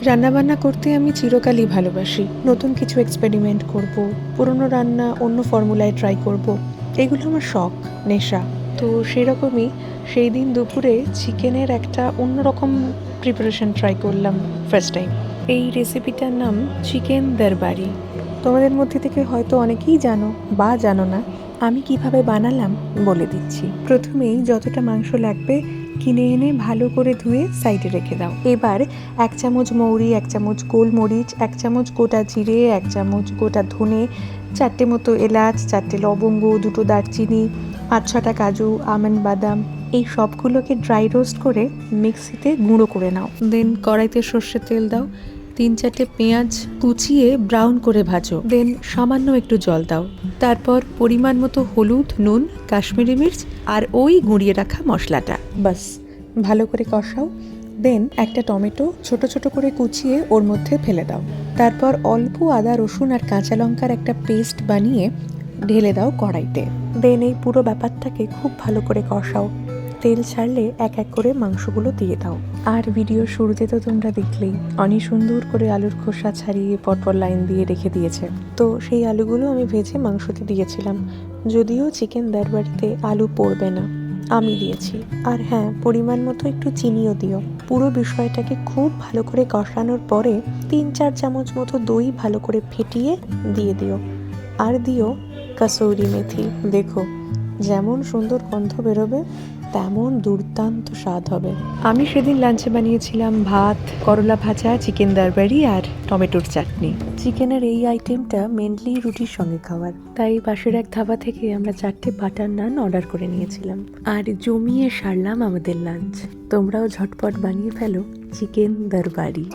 রান্নাবান্না করতে আমি চিরকালই ভালোবাসি। নতুন কিছু এক্সপেরিমেন্ট করব, পুরনো রান্না অন্য ফর্মুলায় ট্রাই করব, এগুলো আমার শখ, নেশা। তো সেরকমই সেই দিন দুপুরে চিকেনের একটা অন্যরকম প্রিপারেশন ট্রাই করলাম ফার্স্ট টাইম। এই রেসিপিটার নাম চিকেন দরবারি। তোমাদের মধ্যে থেকে হয়তো অনেকেই জানো বা জানো না। আমি কিভাবে বানালাম বলে দিচ্ছি। প্রথমেই যতটা মাংস লাগবে কিনে এনে ভালো করে ধুয়ে সাইডে রেখে দাও। এবার 1 চামচ মৌরি, 1 চামচ গোলমরিচ, 1 চামচ গোটা জিরে, 1 চামচ গোটা ধনে, 4টে মতো এলাচ, 4টে লবঙ্গ, 2টো দারচিনি, 5-6টা কাজু, আমন্ড, বাদাম, এই সবগুলোকে ড্রাই রোস্ট করে মিক্সিতে গুঁড়ো করে নাও। দেন কড়াইতে সর্ষের তেল দাও, 3-4টে পেঁয়াজ কুচিয়ে ব্রাউন করে ভাজো। দেন সামান্য একটু জল দাও। তারপর পরিমাণ মতো হলুদ, নুন, কাশ্মীরি মির্চ আর ওই গুঁড়িয়ে রাখা মশলাটা, বাস ভালো করে কষাও। দেন একটা টমেটো ছোট ছোট করে কুচিয়ে ওর মধ্যে ফেলে দাও। তারপর অল্প আদা, রসুন আর কাঁচা লঙ্কার একটা পেস্ট বানিয়ে ঢেলে দাও কড়াইতে। দেন এই পুরো ব্যাপারটাকে খুব ভালো করে কষাও। তেল ছাড়লে এক এক করে মাংসগুলো দিয়ে দাও। আর ভিডিওর শুরুতে তো তোমরা দেখলেই অনেক সুন্দর করে আলুর খোসা ছাড়িয়ে পরপর লাইন দিয়ে রেখে দিয়েছে। তো সেই আলুগুলো আমি ভেজে মাংসতে দিয়েছিলাম। যদিও চিকেন দরবারিতে আলু পড়বে না, আমি দিয়েছি। আর হ্যাঁ, পরিমাণ মতো একটু চিনিও দিও। পুরো বিষয়টাকে খুব ভালো করে কষানোর পরে 3-4 চামচ মতো দই ভালো করে ফেটিয়ে দিয়ে দিও। আর দিও কাসৌরি মেথি। দেখো, যেমন সুন্দর গন্ধ বেরোবে তেমন দুর্দান্ত স্বাদ হবে। আমি সেদিন লাঞ্চে বানিয়েছিলাম ভাত, করলা ভাজা, চিকেন দরবারি আর টমেটোর চাটনি। চিকেনের এই আইটেমটা মেনলি রুটির সঙ্গে খাওয়ার, তাই পাশের এক ধাবা থেকে আমরা 4টে বাটার নান অর্ডার করে নিয়েছিলাম আর জমিয়ে সারলাম আমাদের লাঞ্চ। তোমরাও ঝটপট বানিয়ে ফেলো চিকেন দরবারি।